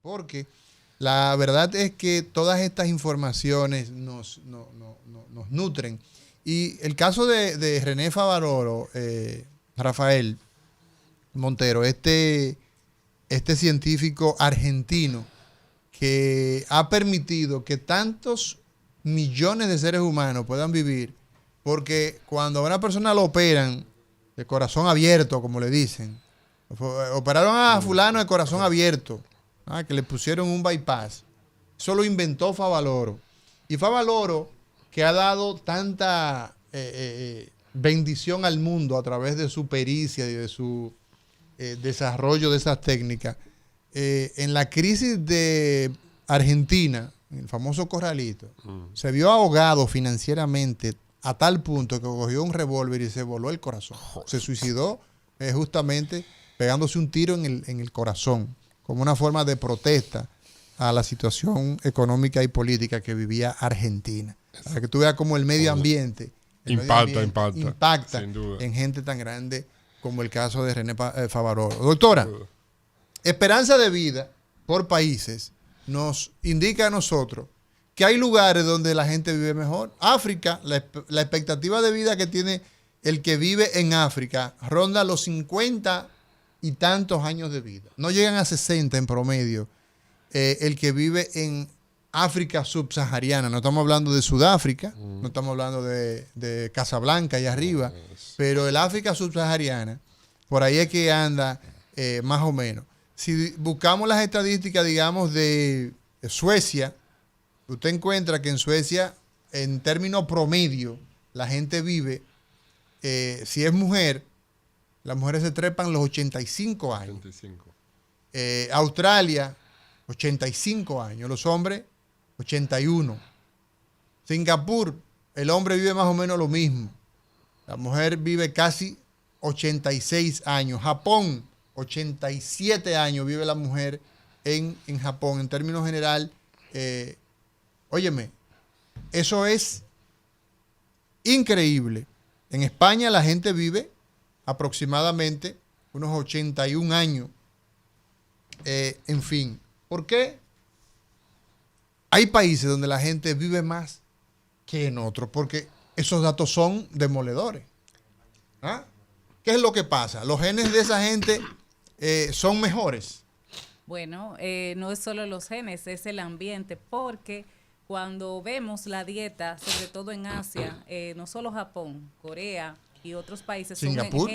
porque la verdad es que todas estas informaciones nos nutren. Y el caso de René Favaloro, Rafael Montero, este científico argentino que ha permitido que tantos millones de seres humanos puedan vivir, porque cuando a una persona lo operan de corazón abierto, como le dicen, operaron a fulano de corazón abierto, que le pusieron un bypass, eso lo inventó Favaloro. Y Favaloro, que ha dado tanta bendición al mundo a través de su pericia y de su desarrollo de esas técnicas, en la crisis de Argentina, el famoso Corralito, se vio ahogado financieramente a tal punto que cogió un revólver y se voló el corazón. Se suicidó justamente pegándose un tiro en el corazón, como una forma de protesta a la situación económica y política que vivía Argentina. Para que tú veas cómo el medio ambiente impacta en gente tan grande como el caso de René Favaloro. Doctora, esperanza de vida por países nos indica a nosotros que hay lugares donde la gente vive mejor. África, la expectativa de vida que tiene el que vive en África ronda los 50 y tantos años de vida. No llegan a 60 en promedio. El que vive en África subsahariana, no estamos hablando de Sudáfrica, no estamos hablando de Casablanca allá arriba, pero el África subsahariana, por ahí es que anda más o menos. Si buscamos las estadísticas, digamos, de Suecia, usted encuentra que en Suecia, en términos promedio, la gente vive, si es mujer, las mujeres se trepan los 85 años. 85. Australia, 85 años. Los hombres, 81. Singapur, el hombre vive más o menos lo mismo. La mujer vive casi 86 años. Japón, 87 años vive la mujer en Japón. En términos general, óyeme, eso es increíble. En España la gente vive aproximadamente unos 81 años. En fin, ¿por qué? Hay países donde la gente vive más que en otros, porque esos datos son demoledores. ¿Qué es lo que pasa? ¿Los genes de esa gente son mejores? Bueno, no es solo los genes, es el ambiente, porque cuando vemos la dieta, sobre todo en Asia, no solo Japón, Corea y otros países Singapur,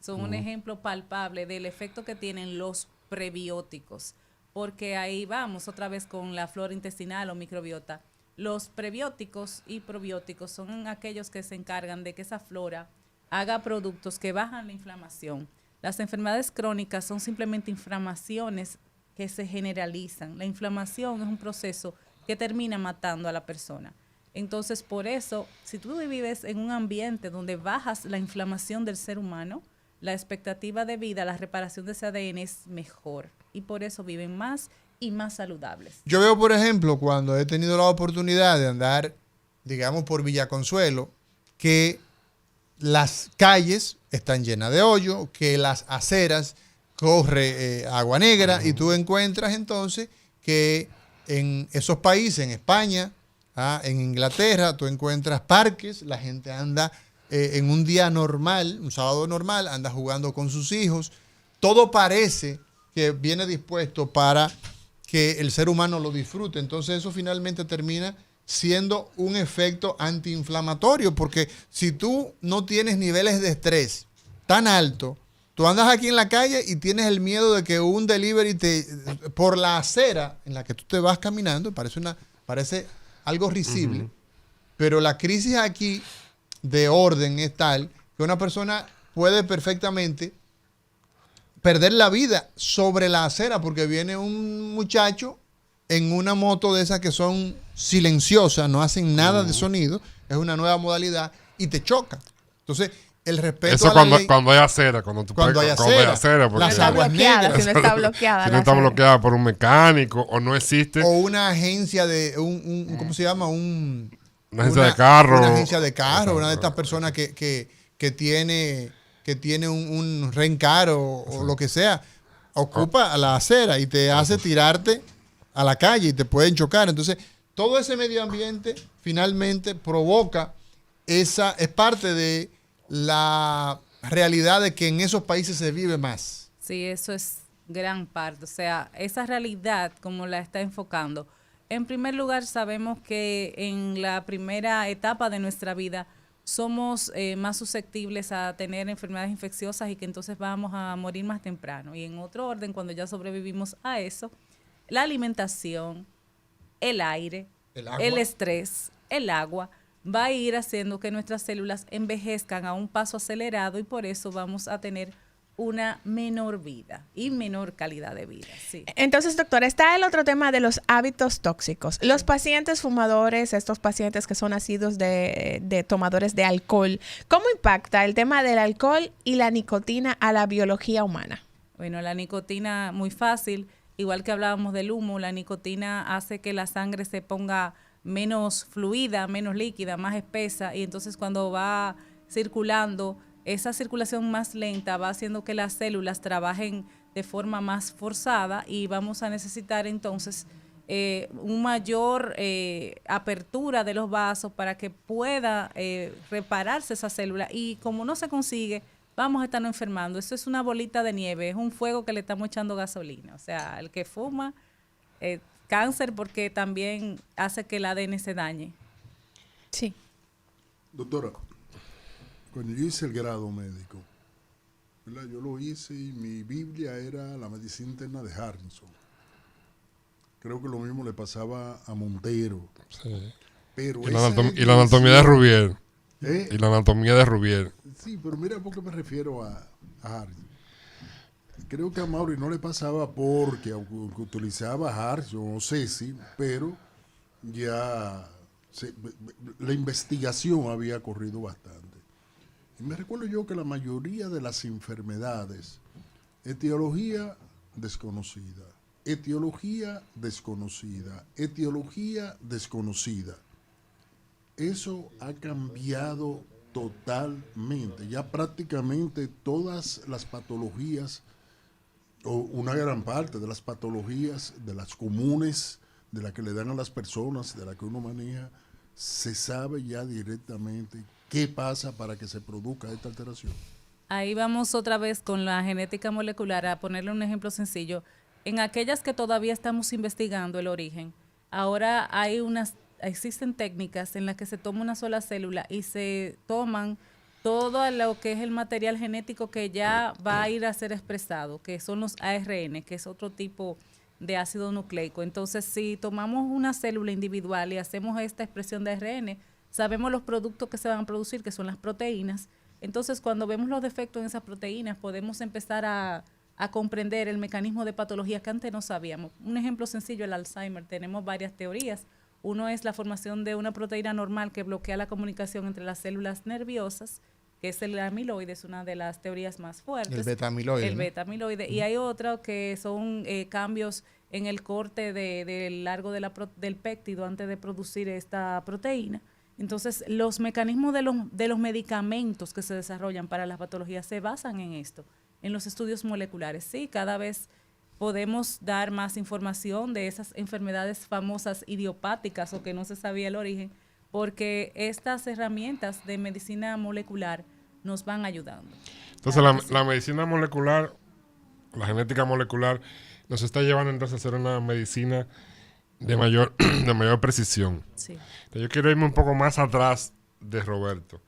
son un ejemplo palpable del efecto que tienen los prebióticos, porque ahí vamos otra vez con la flora intestinal o microbiota. Los prebióticos y probióticos son aquellos que se encargan de que esa flora haga productos que bajan la inflamación. Las enfermedades crónicas son simplemente inflamaciones que se generalizan. La inflamación es un proceso que termina matando a la persona. Entonces, por eso, si tú vives en un ambiente donde bajas la inflamación del ser humano, la expectativa de vida, la reparación de ese ADN es mejor. Y por eso viven más y más saludables. Yo veo, por ejemplo, cuando he tenido la oportunidad de andar, digamos, por Villaconsuelo, que las calles están llenas de hoyo, que las aceras corre agua negra, y tú encuentras entonces que en esos países, en España, en Inglaterra, tú encuentras parques, la gente anda en un día normal, un sábado normal, anda jugando con sus hijos. Todo parece que viene dispuesto para que el ser humano lo disfrute. Entonces eso finalmente termina siendo un efecto antiinflamatorio, porque si tú no tienes niveles de estrés tan altos, tú andas aquí en la calle y tienes el miedo de que un delivery por la acera en la que tú te vas caminando, parece algo risible, pero la crisis aquí de orden es tal que una persona puede perfectamente perder la vida sobre la acera porque viene un muchacho en una moto de esas que son silenciosas, no hacen nada de sonido, es una nueva modalidad y te choca. Entonces, el respeto eso a la ley, cuando hay acera, cuando hay acera, porque las aguas negras, si no está bloqueada, si no está bloqueada por un mecánico o no existe, o una agencia de ¿cómo se llama? Una agencia de carro. Una agencia de carro, una de estas personas que tiene un reencaro o lo que sea. ocupa la acera y te hace tirarte a la calle y te pueden chocar. Entonces, todo ese medio ambiente finalmente provoca es parte de la realidad de que en esos países se vive más. Sí, eso es gran parte. O sea, esa realidad, como la está enfocando. En primer lugar, sabemos que en la primera etapa de nuestra vida somos más susceptibles a tener enfermedades infecciosas y que entonces vamos a morir más temprano. Y en otro orden, cuando ya sobrevivimos a eso, la alimentación, el aire, el estrés, el agua, va a ir haciendo que nuestras células envejezcan a un paso acelerado y por eso vamos a tener una menor vida y menor calidad de vida. Sí. Entonces, doctora, está el otro tema de los hábitos tóxicos. Los pacientes fumadores, estos pacientes que son nacidos de tomadores de alcohol, ¿cómo impacta el tema del alcohol y la nicotina a la biología humana? Bueno, la nicotina, muy fácil, igual que hablábamos del humo, la nicotina hace que la sangre se ponga menos fluida, menos líquida, más espesa, y entonces cuando va circulando, esa circulación más lenta va haciendo que las células trabajen de forma más forzada y vamos a necesitar entonces un mayor apertura de los vasos para que pueda repararse esa célula, y como no se consigue, vamos a estarnos enfermando. Eso es una bolita de nieve, es un fuego que le estamos echando gasolina. O sea, el que fuma, cáncer, porque también hace que el ADN se dañe. Sí. Doctora, cuando yo hice el grado médico, ¿verdad? Yo lo hice y mi Biblia era la medicina interna de Harrison. Creo que lo mismo le pasaba a Montero. Sí. Pero y la anatomía de Rubier. Y la anatomía de Rubier. Sí, pero mira por qué me refiero a Harrison. Creo que a Mauri no le pasaba porque aunque utilizaba Harrison o Ceci, pero ya la investigación había corrido bastante. Y me recuerdo yo que la mayoría de las enfermedades, etiología desconocida, etiología desconocida, etiología desconocida. Eso ha cambiado totalmente. Ya prácticamente todas las patologías, o una gran parte de las patologías, de las comunes, de las que le dan a las personas, de las que uno maneja, se sabe ya directamente qué pasa para que se produzca esta alteración. Ahí vamos otra vez con la genética molecular, a ponerle un ejemplo sencillo. En aquellas que todavía estamos investigando el origen, ahora existen técnicas en las que se toma una sola célula y se toman todo lo que es el material genético que ya va a ir a ser expresado, que son los ARN, que es otro tipo de ácido nucleico. Entonces, si tomamos una célula individual y hacemos esta expresión de ARN, sabemos los productos que se van a producir, que son las proteínas. Entonces, cuando vemos los defectos en esas proteínas, podemos empezar a comprender el mecanismo de patología que antes no sabíamos. Un ejemplo sencillo, el Alzheimer. Tenemos varias teorías. Uno es la formación de una proteína normal que bloquea la comunicación entre las células nerviosas, que es el amiloide, es una de las teorías más fuertes. El beta-amiloide. El beta-amiloide. Y hay otra que son cambios en el corte del largo del péptido antes de producir esta proteína. Entonces, los mecanismos de los medicamentos que se desarrollan para las patologías se basan en esto, en los estudios moleculares. Sí, cada vez podemos dar más información de esas enfermedades famosas idiopáticas o que no se sabía el origen, porque estas herramientas de medicina molecular nos van ayudando. Entonces, la medicina molecular, la genética molecular, nos está llevando entonces a hacer una medicina de mayor precisión. Sí. Entonces, yo quiero irme un poco más atrás de Roberto.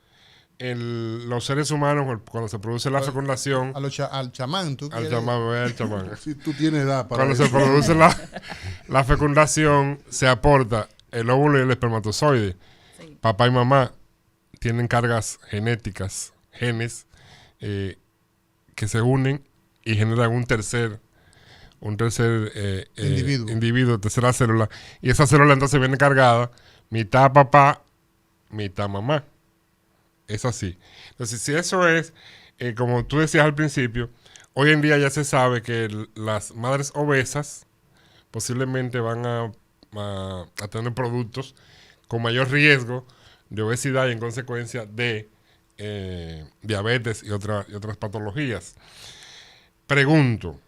Los seres humanos, cuando se produce la fecundación... Al chamán, ¿tú quieres? Al chamán. Si tú tienes edad para cuando se produce la fecundación, se aporta el óvulo y el espermatozoide. Sí. Papá y mamá tienen cargas genéticas, genes, que se unen y generan un tercer individuo, tercera célula. Y esa célula entonces viene cargada, mitad papá, mitad mamá. Es así. Entonces, si eso es, como tú decías al principio, hoy en día ya se sabe que las madres obesas posiblemente van a tener productos con mayor riesgo de obesidad y en consecuencia de diabetes y otras patologías. Pregunto,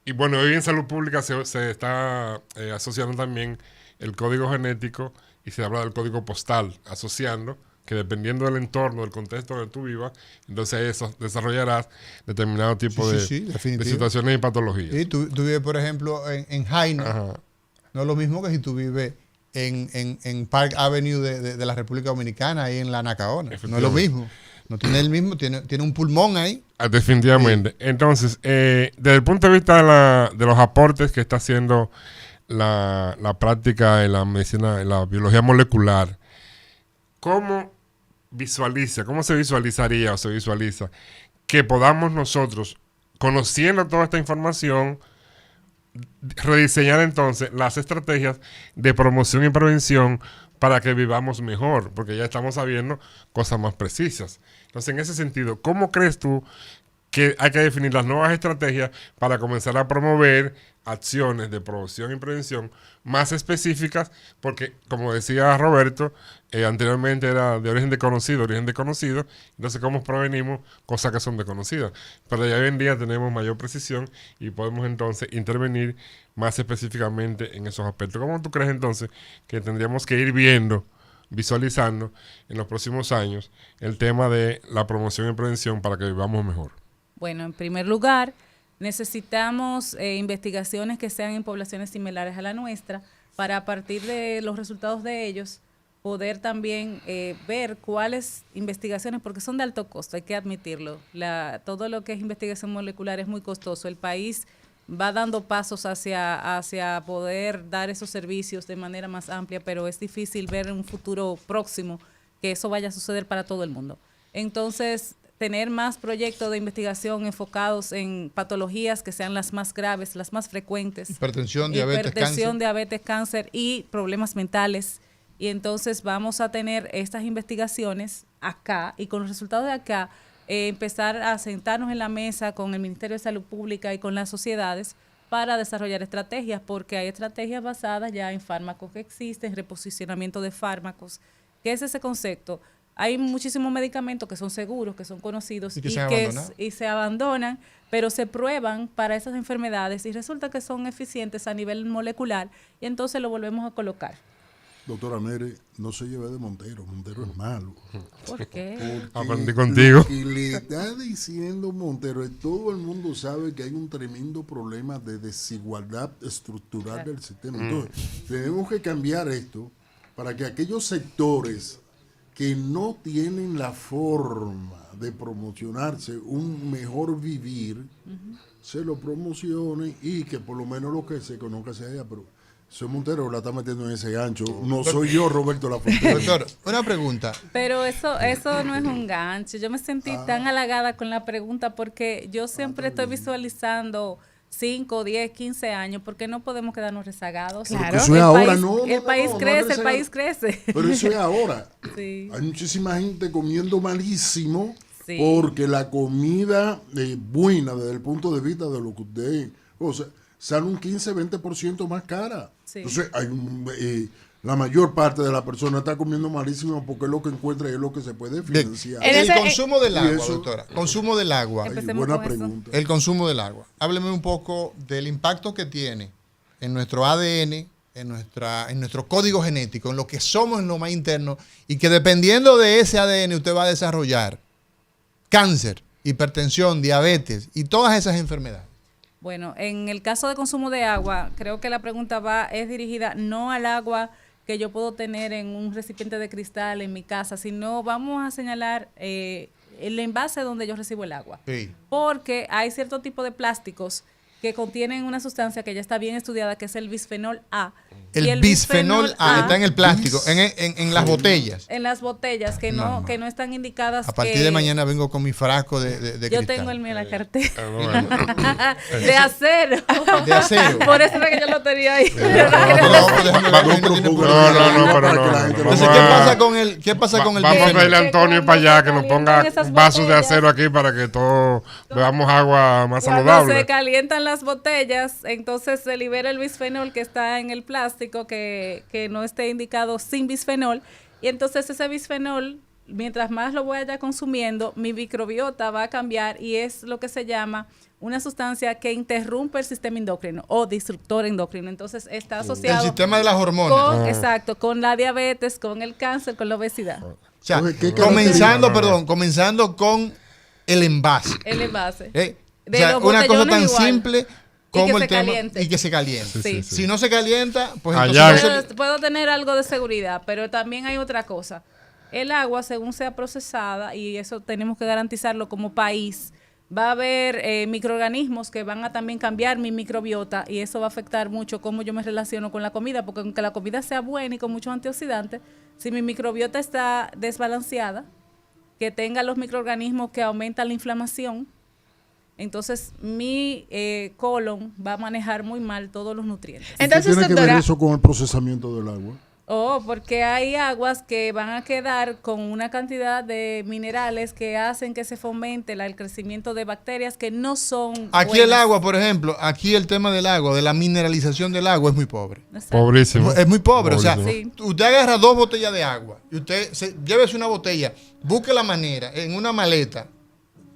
Y bueno, hoy en salud pública se está asociando también el código genético y se habla del código postal, asociando que dependiendo del entorno, del contexto donde tú vivas, entonces eso desarrollarás determinado tipo de situaciones y patologías. Y tú vives, por ejemplo, en Jaina, Ajá. no es lo mismo que si tú vives en Park Avenue de la República Dominicana, ahí en la Nacaona. No es lo mismo. No tiene el mismo, tiene un pulmón ahí. Definitivamente. Sí. Entonces, desde el punto de vista de los aportes que está haciendo la práctica en la medicina, en la biología molecular, ¿cómo se visualizaría o se visualiza que podamos nosotros, conociendo toda esta información, rediseñar entonces las estrategias de promoción y prevención para que vivamos mejor? Porque ya estamos sabiendo cosas más precisas. Entonces, en ese sentido, ¿cómo crees tú que hay que definir las nuevas estrategias para comenzar a promover acciones de promoción y prevención más específicas? Porque, como decía Roberto, anteriormente era de origen desconocido. Entonces, ¿cómo prevenimos cosas que son desconocidas? Pero ya hoy en día tenemos mayor precisión y podemos entonces intervenir más específicamente en esos aspectos. ¿Cómo tú crees entonces que tendríamos que ir viendo, visualizando en los próximos años el tema de la promoción y prevención para que vivamos mejor? Bueno, en primer lugar, necesitamos investigaciones que sean en poblaciones similares a la nuestra para, a partir de los resultados de ellos, poder también ver cuáles investigaciones, porque son de alto costo, hay que admitirlo. Todo lo que es investigación molecular es muy costoso. El país va dando pasos hacia poder dar esos servicios de manera más amplia, pero es difícil ver en un futuro próximo que eso vaya a suceder para todo el mundo. Entonces, tener más proyectos de investigación enfocados en patologías que sean las más graves, las más frecuentes. Hipertensión, diabetes, cáncer y problemas mentales. Y entonces vamos a tener estas investigaciones acá y con los resultados de acá empezar a sentarnos en la mesa con el Ministerio de Salud Pública y con las sociedades para desarrollar estrategias, porque hay estrategias basadas ya en fármacos que existen, reposicionamiento de fármacos. ¿Qué es ese concepto? Hay muchísimos medicamentos que son seguros, que son conocidos y se abandonan, pero se prueban para esas enfermedades y resulta que son eficientes a nivel molecular y entonces lo volvemos a colocar. Doctora Mere, no se lleve de Montero. Montero es malo. ¿Por qué? Aprendí contigo. Lo que le está diciendo Montero, todo el mundo sabe que hay un tremendo problema de desigualdad estructural del sistema. Entonces, tenemos que cambiar esto para que aquellos sectores que no tienen la forma de promocionarse un mejor vivir, se lo promocione y que por lo menos lo que se conozca sea ella. Pero soy Montero, la está metiendo en ese gancho. No soy yo, Roberto Lafontaine. Doctor, una pregunta. Pero eso no es un gancho. Yo me sentí tan halagada con la pregunta porque yo siempre estoy visualizando 5, 10, 15 años, porque no podemos quedarnos rezagados. Claro. Eso es ahora, el país crece. Pero eso es ahora. Sí. Hay muchísima gente comiendo malísimo, sí, porque la comida buena desde el punto de vista de lo que usted... O sea, sale un 15-20% más cara. Sí. Entonces, la mayor parte de la persona está comiendo malísimo porque es lo que encuentra y es lo que se puede financiar. El consumo del agua, doctora. Consumo del agua. Buena pregunta. El consumo del agua. Hábleme un poco del impacto que tiene en nuestro ADN, en nuestro código genético, en lo que somos en lo más interno, y que dependiendo de ese ADN usted va a desarrollar cáncer, hipertensión, diabetes y todas esas enfermedades. Bueno, en el caso de consumo de agua, creo que la pregunta es dirigida no al agua que yo puedo tener en un recipiente de cristal en mi casa, sino vamos a señalar el envase donde yo recibo el agua. Sí. Porque hay cierto tipo de plásticos que contienen una sustancia que ya está bien estudiada, que es el bisfenol A. El bisfenol A está en el plástico, en las botellas. En las botellas que no están indicadas. A partir de mañana vengo con mi frasco de yo cristal. tengo el mío en la cartera. De acero. De acero. Por eso era que yo lo tenía ahí. Entonces, ¿qué pasa con el Vamos a bisfenol? pedirle a Antonio para allá que nos ponga esas vasos de botellas, acero aquí para que todos bebamos agua más Cuando saludable. se calientan las botellas, entonces se libera el bisfenol que está en el plástico que no esté indicado sin bisfenol, y entonces ese bisfenol mientras más lo vaya consumiendo, mi microbiota va a cambiar y es lo que se llama una sustancia que interrumpe el sistema endocrino o disruptor endocrino. Entonces está El asociado sistema de las hormonas. exacto, con la diabetes, con el cáncer, con la obesidad. O sea, Entonces, ¿qué comenzando con el envase. El envase. O sea, una cosa tan igual. simple como que el se tema caliente. y que se caliente. Sí. Si no se calienta, pues Allá. entonces no se- Puedo tener algo de seguridad, pero también hay otra cosa. El agua, según sea procesada, y eso tenemos que garantizarlo como país, va a haber microorganismos que van a también cambiar mi microbiota y eso va a afectar mucho cómo yo me relaciono con la comida, porque aunque la comida sea buena y con muchos antioxidantes, si mi microbiota está desbalanceada, que tenga los microorganismos que aumentan la inflamación, entonces mi colon va a manejar muy mal todos los nutrientes. Entonces, ¿Qué tiene que ver doctora, eso con el procesamiento del agua? Porque hay aguas que van a quedar con una cantidad de minerales que hacen que se fomente el crecimiento de bacterias que no son Aquí el buenas. agua, por ejemplo, aquí el tema del agua, de la mineralización del agua es muy pobre. Exacto. Pobrísimo. Es muy pobre. O sea, Pobrísimo. Sí. usted agarra 2 botellas de agua y usted llévese una botella, busque la manera en una maleta,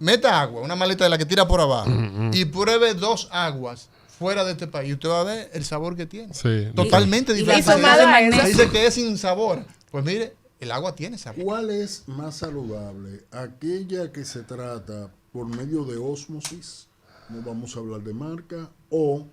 meta agua, una maleta de la que tira por abajo y pruebe 2 aguas fuera de este país. Usted va a ver el sabor que tiene. Sí. Totalmente Y diferente. la sumado a eso- Se dice que es sin sabor. Pues mire, el agua tiene sabor. ¿Cuál es más saludable? ¿Aquella que se trata por medio de ósmosis? No vamos a hablar de marca. ¿O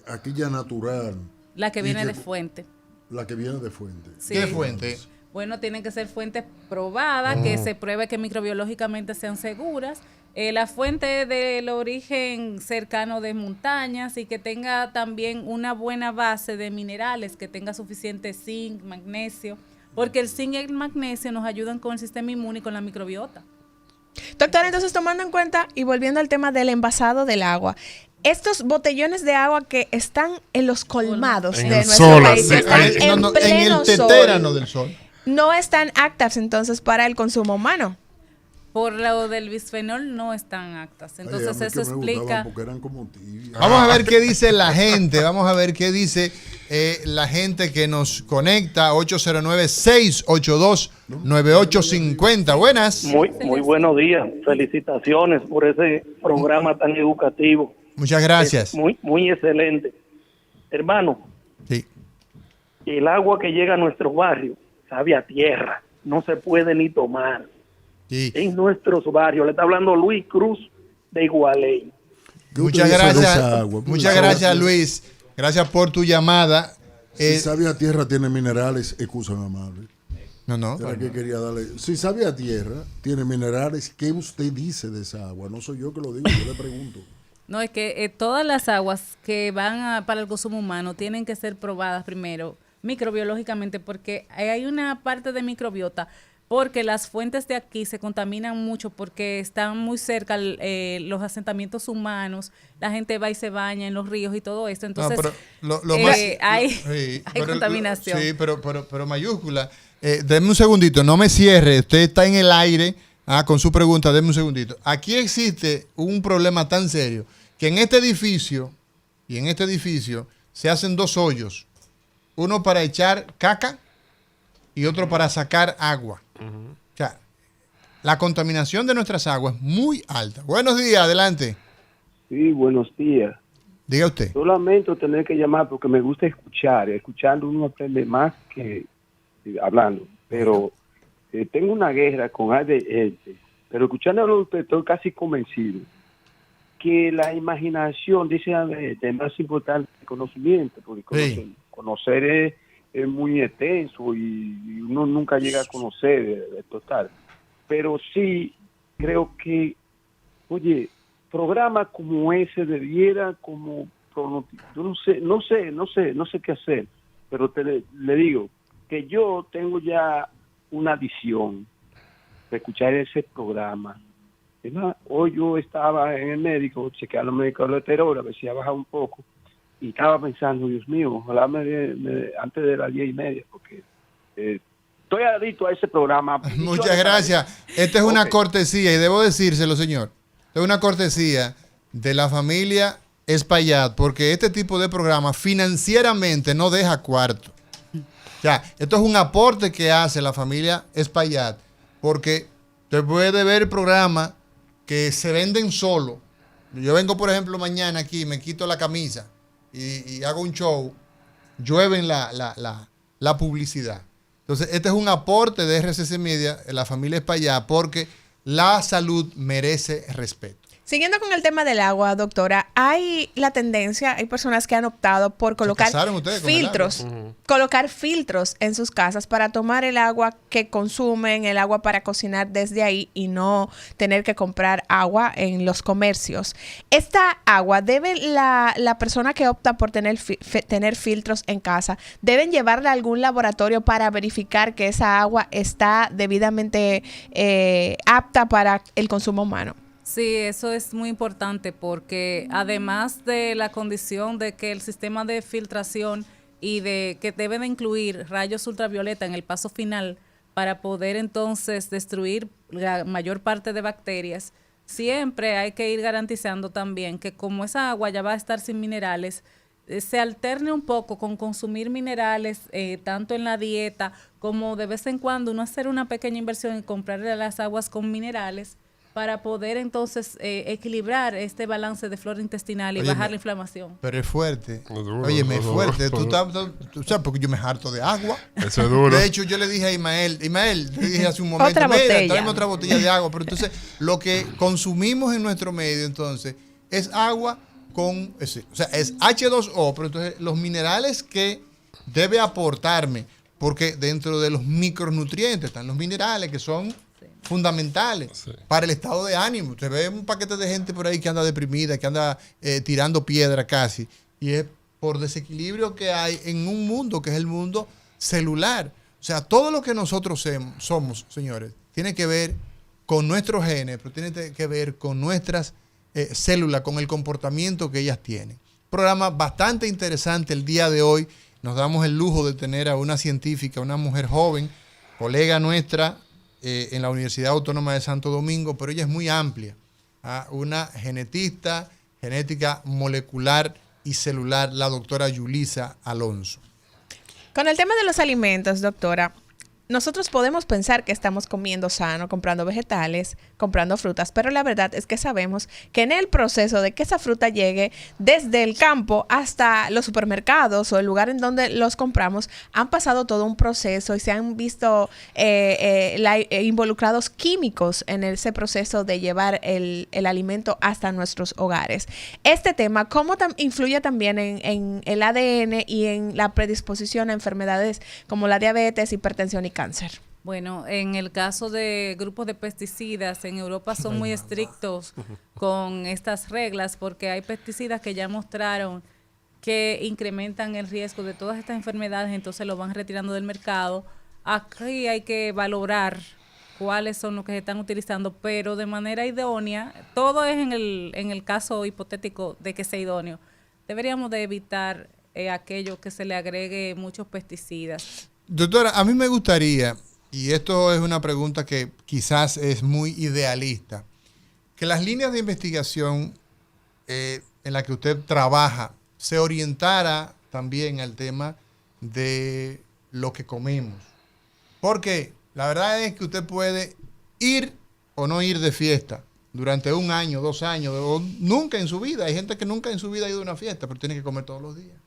aquella natural? La que Y viene de fuente. La que viene de fuente. Sí. ¿Qué fuente? Bueno, tienen que ser fuentes probadas, que se pruebe que microbiológicamente sean seguras. La fuente del origen cercano de montañas y que tenga también una buena base de minerales, que tenga suficiente zinc, magnesio, porque el zinc y el magnesio nos ayudan con el sistema inmune y con la microbiota. doctora, entonces tomando en cuenta y volviendo al tema del envasado del agua, estos botellones de agua que están en los colmados En de el nuestro sol, país, que así, están ahí- en en el pleno tetérano sol, del sol. no están aptas entonces para el consumo humano. Por lo del bisfenol no están actas. Entonces Ay, a mí eso que me gustaban explica... porque eran como tibias. Vamos a ver qué dice la gente. Vamos a ver qué dice la gente que nos conecta. 809-682-9850. Buenas. Muy buenos días. Felicitaciones por ese programa tan educativo. Muchas gracias. Es muy excelente. Hermano, Sí. el agua que llega a nuestros barrios sabe a tierra. No se puede ni tomar. Sí. En nuestros barrios. Le está hablando Luis Cruz de Igualey. ¿Qué Muchas utiliza de gracias. esa agua? Muchas gracias, Luis. Gracias por tu llamada. Si sabe a tierra, tiene minerales. Excúsame, amable. No. Era que quería darle. Si sabe a tierra, tiene minerales. ¿Qué usted dice de esa agua? No soy yo que lo digo, yo le pregunto. No, es que todas las aguas que van para el consumo humano tienen que ser probadas primero microbiológicamente porque hay una parte de microbiota porque las fuentes de aquí se contaminan mucho porque están muy cerca los asentamientos humanos, la gente va y se baña en los ríos y todo esto, entonces lo más- hay sí, hay pero contaminación. Sí, pero mayúscula. Denme un segundito, no me cierre. Usted está en el aire con su pregunta. Denme un segundito. Aquí existe un problema tan serio que en este edificio se hacen 2 hoyos. Uno para echar caca y otro para sacar agua. O sea, la contaminación de nuestras aguas es muy alta. Buenos días, adelante. Sí, buenos días. Diga usted. Yo lamento tener que llamar porque me gusta escuchar. Escuchando uno aprende más que hablando. Pero tengo una guerra con ADN. Pero escuchándolo usted estoy casi convencido que la imaginación, dice ADN, es más importante que el conocimiento. Porque conocer es muy extenso y uno nunca llega a conocer total. Pero sí creo que, oye, programas como ese debiera como yo no sé qué hacer, pero le digo que yo tengo ya una adicción de escuchar ese programa. Hoy yo estaba en el médico, chequeando el médico de a ver si ha bajado un poco, y estaba pensando, Dios mío, ojalá antes de las 10:30, porque estoy adicto a ese programa. Muchas gracias. Esta es una Ok. cortesía, y debo decírselo, señor. Es una cortesía de la familia Espaillat, porque este tipo de programa financieramente no deja cuarto. sea, esto es un aporte que hace la familia Espaillat, porque usted puede ver el programa que se venden solo. Yo vengo, por ejemplo, mañana aquí, me quito la camisa y hago un show, llueven la publicidad. Entonces, este es un aporte de RCC Media, la familia Espaillat, porque la salud merece respeto. Siguiendo con el tema del agua, doctora, hay la tendencia, hay personas que han optado por colocar filtros, colocar filtros en sus casas para tomar el agua que consumen, el agua para cocinar desde ahí y no tener que comprar agua en los comercios. Esta agua, ¿debe la persona que opta por tener filtros en casa, deben llevarla a algún laboratorio para verificar que esa agua está debidamente apta para el consumo humano? Sí, eso es muy importante porque además de la condición de que el sistema de filtración y de que debe de incluir rayos ultravioleta en el paso final para poder entonces destruir la mayor parte de bacterias, siempre hay que ir garantizando también que como esa agua ya va a estar sin minerales, se alterne un poco con consumir minerales, tanto en la dieta como de vez en cuando uno hacer una pequeña inversión en comprarle las aguas con minerales, para poder entonces equilibrar este balance de flora intestinal y bajar la inflamación. Pero es fuerte. Óyeme, es fuerte. Tú sabes, porque yo me harto de agua. Eso es duro. De hecho, yo le dije a Ismael, le dije hace un momento, tráeme otra botella de agua. Pero entonces, lo que consumimos en nuestro medio, entonces, es agua con, o sea, es H2O, pero entonces los minerales que debe aportarme, porque dentro de los micronutrientes están los minerales que son fundamentales para el estado de ánimo. Usted ve un paquete de gente por ahí que anda deprimida, que anda tirando piedra casi, y es por desequilibrio que hay en un mundo que es el mundo celular. O sea, todo lo que nosotros somos, señores, tiene que ver con nuestros genes, pero tiene que ver con nuestras células, con el comportamiento que ellas tienen. Programa bastante interesante el día de hoy. Nos damos el lujo de tener a una científica, una mujer joven, colega nuestra, en la Universidad Autónoma de Santo Domingo, pero ella es muy amplia. Una genetista, genética molecular y celular, la doctora Yulisa Alonso. Con el tema de los alimentos, doctora, nosotros podemos pensar que estamos comiendo sano, comprando vegetales, comprando frutas, pero la verdad es que sabemos que en el proceso de que esa fruta llegue desde el campo hasta los supermercados o el lugar en donde los compramos, han pasado todo un proceso y se han visto involucrados químicos en ese proceso de llevar el alimento hasta nuestros hogares. Este tema, ¿cómo influye también en el ADN y en la predisposición a enfermedades como la diabetes, hipertensión y cáncer? Bueno, en el caso de grupos de pesticidas, en Europa son muy estrictos con estas reglas porque hay pesticidas que ya mostraron que incrementan el riesgo de todas estas enfermedades, entonces lo van retirando del mercado. Aquí hay que valorar cuáles son los que se están utilizando, pero de manera idónea. Todo es en el caso hipotético de que sea idóneo. Deberíamos de evitar aquello que se le agregue muchos pesticidas. Doctora, a mí me gustaría, y esto es una pregunta que quizás es muy idealista, que las líneas de investigación en las que usted trabaja se orientara también al tema de lo que comemos. Porque la verdad es que usted puede ir o no ir de fiesta durante 1 año, 2 años, o nunca en su vida. Hay gente que nunca en su vida ha ido a una fiesta, pero tiene que comer todos los días.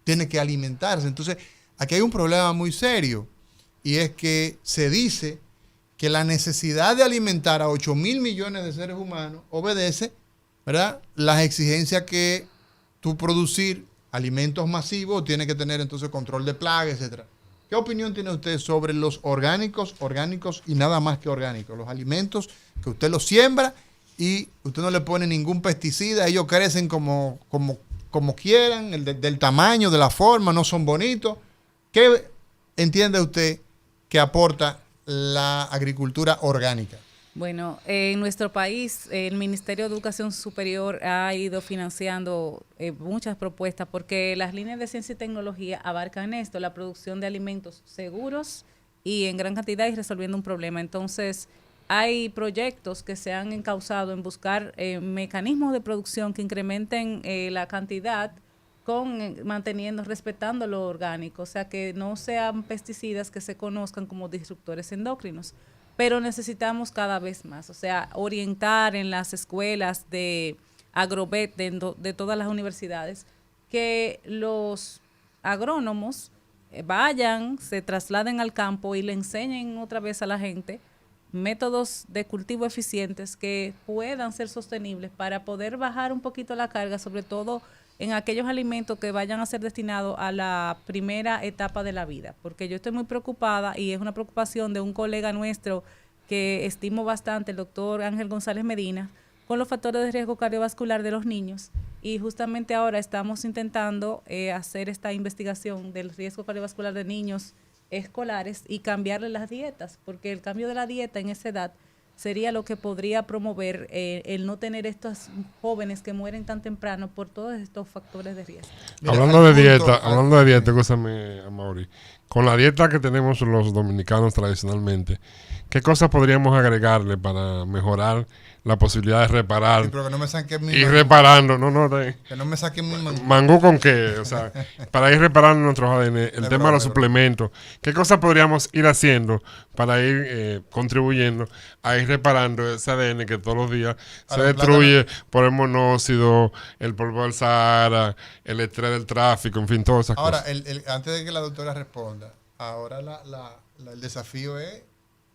Tiene que alimentarse. Entonces, aquí hay un problema muy serio, y es que se dice que la necesidad de alimentar a 8,000 millones de seres humanos obedece, ¿verdad?, las exigencias que tú producir alimentos masivos tiene que tener entonces control de plagas, etcétera. ¿Qué opinión tiene usted sobre los orgánicos y nada más que orgánicos? Los alimentos que usted los siembra y usted no le pone ningún pesticida, ellos crecen como quieran, del tamaño, de la forma, no son bonitos. ¿Qué entiende usted que aporta la agricultura orgánica? Bueno, en nuestro país el Ministerio de Educación Superior ha ido financiando muchas propuestas porque las líneas de ciencia y tecnología abarcan esto, la producción de alimentos seguros y en gran cantidad y resolviendo un problema. Entonces, hay proyectos que se han encauzado en buscar mecanismos de producción que incrementen la cantidad respetando lo orgánico, o sea, que no sean pesticidas que se conozcan como disruptores endócrinos, pero necesitamos cada vez más, o sea, orientar en las escuelas de Agrovet de todas las universidades, que los agrónomos vayan, se trasladen al campo y le enseñen otra vez a la gente métodos de cultivo eficientes que puedan ser sostenibles para poder bajar un poquito la carga, sobre todo en aquellos alimentos que vayan a ser destinados a la primera etapa de la vida, porque yo estoy muy preocupada y es una preocupación de un colega nuestro que estimo bastante, el doctor Ángel González Medina, con los factores de riesgo cardiovascular de los niños, y justamente ahora estamos intentando hacer esta investigación del riesgo cardiovascular de niños escolares y cambiarle las dietas, porque el cambio de la dieta en esa edad sería lo que podría promover el no tener estos jóvenes que mueren tan temprano por todos estos factores de riesgo. Mira, hablando de dieta, escúchame, Amaury, con la dieta que tenemos los dominicanos tradicionalmente, ¿qué cosas podríamos agregarle para mejorar la posibilidad de reparar? Sí, pero que no me saquen mi ir reparando, que no me saquen mi mangú. ¿Mangú con qué? O sea, para ir reparando nuestros ADN, el tema de los suplementos, ¿qué cosas podríamos ir haciendo para ir contribuyendo a ir reparando ese ADN que todos los días se destruye por el monóxido, el polvo del Sahara, el estrés del tráfico, en fin, todas esas cosas? Ahora, antes de que la doctora responda, ahora el desafío es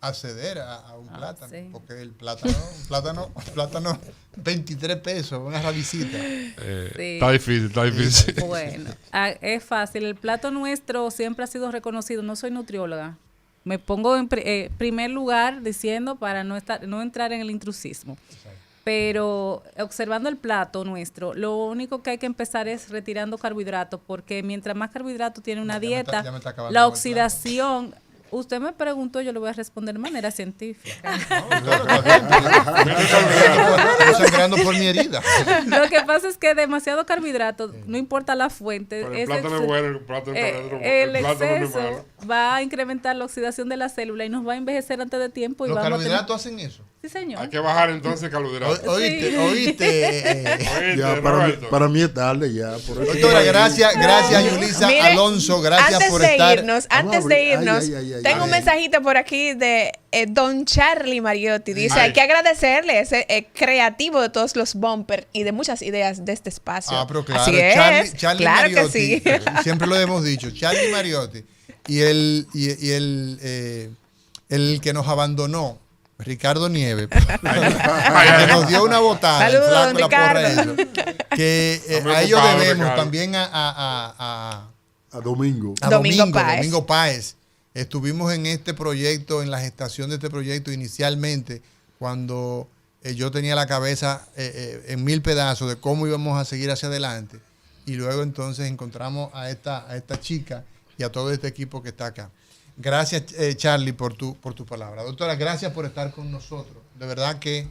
acceder a un plátano, sí. porque un plátano 23 pesos, una rabicita. Sí. Está difícil. Bueno, es fácil. El plato nuestro siempre ha sido reconocido. No soy nutrióloga. Me pongo en primer lugar diciendo para no entrar en el intrusismo. Pero observando el plato nuestro, lo único que hay que empezar es retirando carbohidratos, porque mientras más carbohidratos tiene una dieta, la oxidación... Usted me preguntó, yo le voy a responder de manera científica. Estoy sangrando por mi herida. Lo que pasa es que demasiado carbohidrato, no importa la fuente. El plátano es bueno, el exceso va a incrementar la oxidación de la célula y nos va a envejecer antes de tiempo. ¿Los carbohidratos hacen eso? Sí, señor. Hay que bajar entonces carbohidratos. ¿Oíste? Ya, para mí es tarde ya. Por eso Doctora, gracias Yulisa Alonso, gracias por estar. Antes de irnos, tengo un mensajito por aquí de Don Charlie Mariotti. Dice, hay que agradecerle ese creativo de todos los bumpers y de muchas ideas de este espacio. Ah, pero claro, así es. Charlie Claro Mariotti, que sí. siempre lo hemos dicho, Charlie Mariotti y el que nos abandonó, Ricardo Nieves, que nos dio una botada. Saludos, don Ricardo. Que a ellos debemos Ricardo. También a Domingo. Domingo Páez. Estuvimos en este proyecto, en la gestación de este proyecto inicialmente, cuando yo tenía la cabeza en 1000 pedazos de cómo íbamos a seguir hacia adelante. Y luego entonces encontramos a esta chica y a todo este equipo que está acá. Gracias, Charlie, por tu palabra. Doctora, gracias por estar con nosotros. De verdad que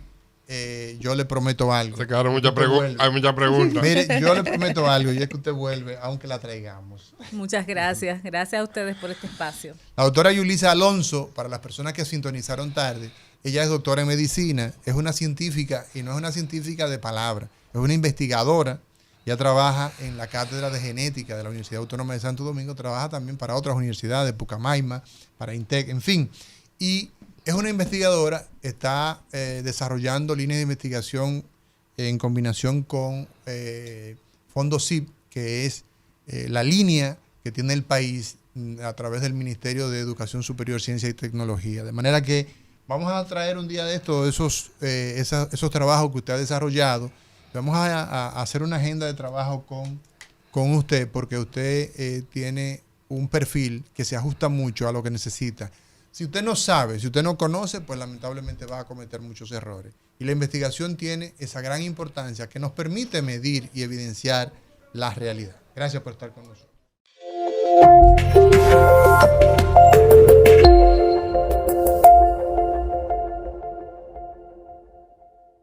yo le prometo algo. Se quedaron hay muchas preguntas. Mire, yo le prometo algo y es que usted vuelve, aunque la traigamos. Muchas gracias. Gracias a ustedes por este espacio. La doctora Yulisa Alonso, para las personas que sintonizaron tarde, ella es doctora en medicina, es una científica y no es una científica de palabra, es una investigadora. Ella trabaja en la Cátedra de Genética de la Universidad Autónoma de Santo Domingo, trabaja también para otras universidades, Pucamaima, para INTEC, en fin. Y es una investigadora, está desarrollando líneas de investigación en combinación con Fondo CIP, que es la línea que tiene el país a través del Ministerio de Educación Superior, Ciencia y Tecnología. De manera que vamos a traer un día de esto, esos trabajos que usted ha desarrollado. Vamos a hacer una agenda de trabajo con usted, porque usted tiene un perfil que se ajusta mucho a lo que necesita. Si usted no sabe, si usted no conoce, pues lamentablemente va a cometer muchos errores. Y la investigación tiene esa gran importancia que nos permite medir y evidenciar la realidad. Gracias por estar con nosotros.